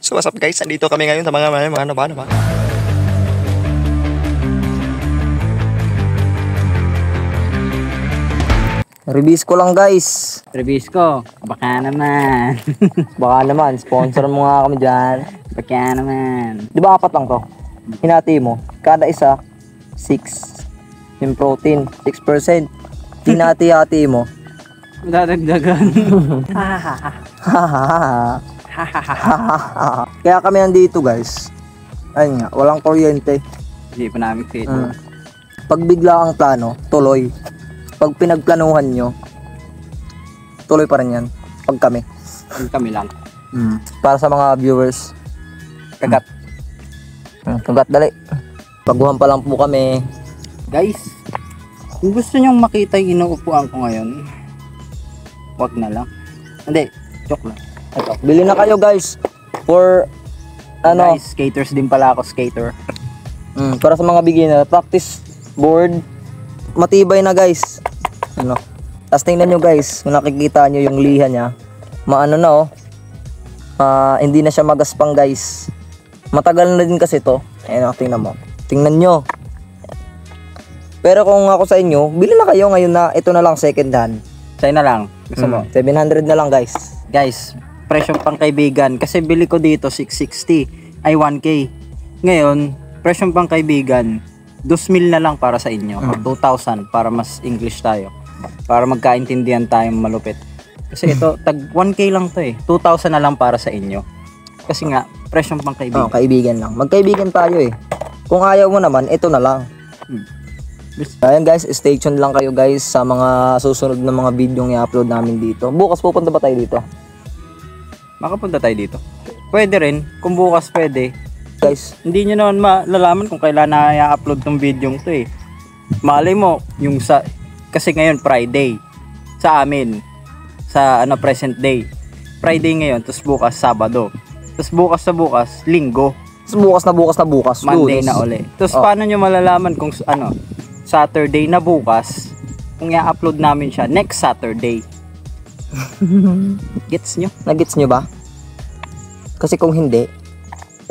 So what's up guys, andito kami ngayon sa mga ano ba? Release ko lang guys. Release ko. Baka naman. Baka naman, sponsor mo nga kami dyan. Baka naman. Di ba 4 lang to? Hinati mo. Kada isa, 6. Yung protein, 6%. Hinati-hati mo. Dadagdagan. Kaya kami nandito guys. Ayun nga, walang kuryente. Hindi pa namin fit. Pag bigla ang plano, tuloy. Pag pinagplanuhan nyo, tuloy pa rin yan. Pag kami. Kami lang. Para sa mga viewers, kagat. Kagat, dali. Paguhan pa lang po kami. Guys, kung gusto nyong makita yung inuupuan ko ngayon, wag na lang. Hindi, joke lang. Ito, bili na kayo guys. For, ano, Guys, skaters din pala ako, skater. para sa mga beginner, practice board. Matibay na guys. Ano? Tapos tingnan nyo guys, kung nakikita nyo yung liha niya, maano na oh. Hindi na siya magaspang guys. Matagal na din kasi to. Ayun, tingnan mo. Tingnan nyo. Pero kung ako sa inyo, bili na kayo ngayon na ito na lang second hand. Sa'yo na lang. Gusto mo? 700 na lang guys. Guys, presyo pang kaibigan. Kasi bili ko dito 660. Ay 1K. Ngayon, presyo pang kaibigan. 2,000 na lang para sa inyo. O 2,000 para mas English tayo. Para magkaintindihan tayong malupit. Kasi ito, tag 1K lang to eh. 2,000 na lang para sa inyo. Kasi nga, presyo pang kaibigan. Kaibigan lang. Magkaibigan tayo eh. Kung ayaw mo naman, ito na lang. Ayan guys, stay tuned lang kayo guys sa mga susunod na mga video yung i-upload namin dito. Bukas pupunta ba tayo dito? Makapunta tayo dito. Pwede rin. Kung bukas pwede. Guys, Hindi nyo naman malalaman kung kailan na i-upload tong video to eh. Malay mo, yung sa... Kasi ngayon, Friday. Sa amin. Sa present day. Friday ngayon, tapos bukas, Sabado. Tapos bukas sa bukas, Linggo. bukas na bukas. Monday Lunes. na uli. Tapos paano nyo malalaman kung Saturday na bukas, kung i-upload namin siya next Saturday. Gets nyo? Nagets nyo ba? Kasi kung hindi,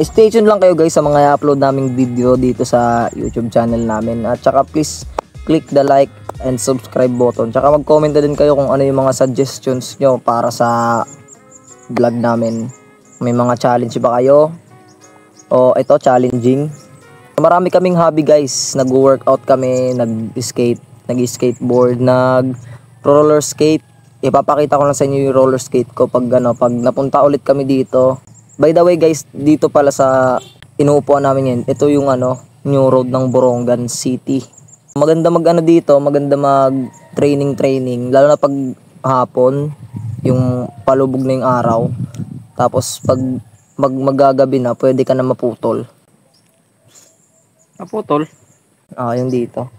stay tuned lang kayo guys sa mga i-upload naming video dito sa YouTube channel namin. At saka please click the like and subscribe button. Tsaka mag-comment na din kayo kung ano yung mga suggestions nyo para sa vlog namin. May mga challenge ba kayo? O ito, challenging. Marami kaming hobby guys. Nag-workout kami, nag-skate, nag-skateboard, nag-roller skate. Ipapakita ko lang sa inyo yung roller skate ko pag napunta ulit kami dito. By the way guys, dito pala sa inuupuan namin yan, ito yung new road ng Borongan City. Maganda dito, maganda mag training, lalo na pag hapon, yung palubog na yung araw. Tapos pag magagabi na, pwede ka na maputol. Naputol? Yung dito.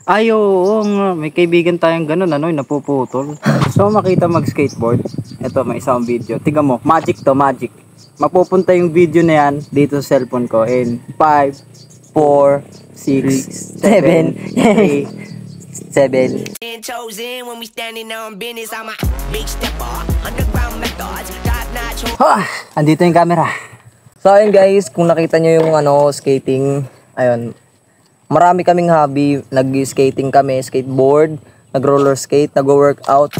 Ay, oo nga. May kaibigan tayong ganun, yung napuputol. So, makita mag-skateboard. Ito, may isang video. Tingnan mo, magic to, magic. Mapupunta yung video na yan dito sa cellphone ko in 5, 4, 6, 7, 8, 7. Andito yung camera. So ayun guys, kung nakita nyo yung skating, ayun, marami kaming hobby. Nag-skating kami, skateboard, nag-roller skate, nag-workout.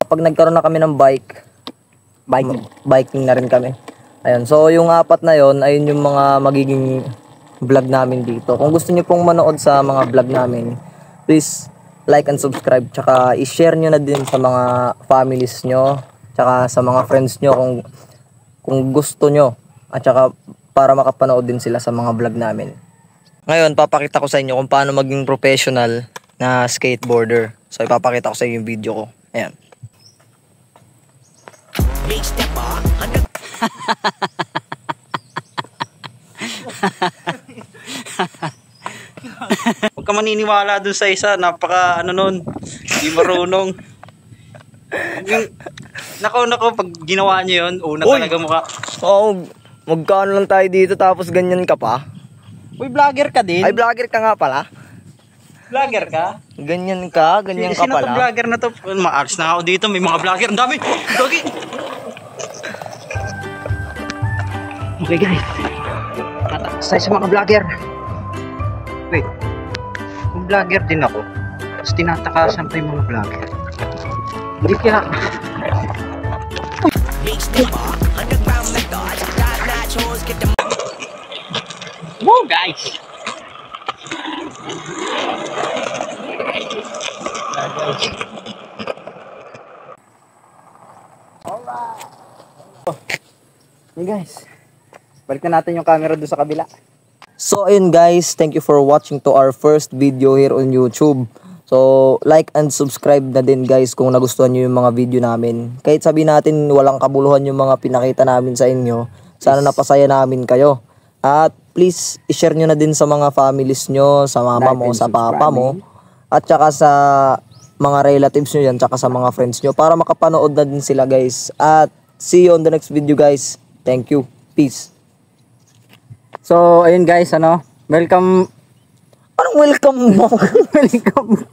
Kapag nagkaroon na kami ng biking na rin kami. Ayun, so yung 4 na yon, ayun yung mga magiging vlog namin dito. Kung gusto niyo pong manood sa mga vlog namin, please like and subscribe. Tsaka i-share nyo na din sa mga families nyo, tsaka sa mga friends nyo kung gusto nyo. At tsaka para makapanood din sila sa mga vlog namin. Ngayon, papakita ko sa inyo kung paano maging professional na skateboarder. So ipapakita ko sa inyo yung video ko. Ayan. Huwag ka maniniwala dun sa isa, napaka nun, di marunong. Nako, pag ginawa niyo yun, una talaga mukha. Oo, magkano lang tayo dito tapos ganyan ka pa? Uy, vlogger ka din? Ay, vlogger ka nga pala. Vlogger ka? Ganyan ka Sino to pala. vlogger na to? Maalis na ako dito, may mga vlogger. Ang dami! Gagi! Okay guys. Tatapos tayo sa mga vlogger. Wait. Kung vlogger din ako, tapos tinatakasan pa yung mga vlogger. Hindi kaya... Wow guys! Hey guys, balik na natin yung camera doon sa kabila. So ayun guys, thank you for watching to our first video here on YouTube. So like and subscribe na din guys kung nagustuhan nyo yung mga video namin. Kahit sabihin natin walang kabuluhan yung mga pinakita namin sa inyo, sana napasaya namin kayo. At please i-share nyo na din sa mga families nyo, sa mama Like mo, and sa papa mo, subscribe. at saka sa mga relatives nyo yan, tsaka sa mga friends nyo para makapanood na din sila guys. At see you on the next video guys. Thank you. Peace. So, ayun guys, ano, welcome. Anong welcome mo? Welcome.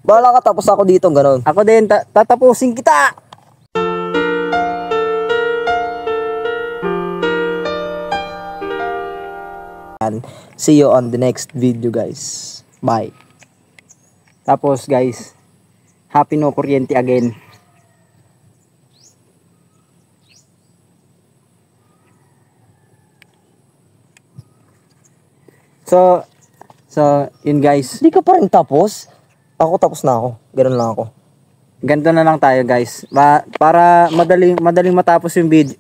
Bahala ka, tapos ako dito, ganun. Ako din, tatapusin kita. And see you on the next video guys. Bye. Tapos guys, happy no kuryente again. So, yun guys. Hindi ka pa rin tapos? Ako tapos na ako. Ganun lang ako. Ganito na lang tayo guys. Para madaling matapos yung video.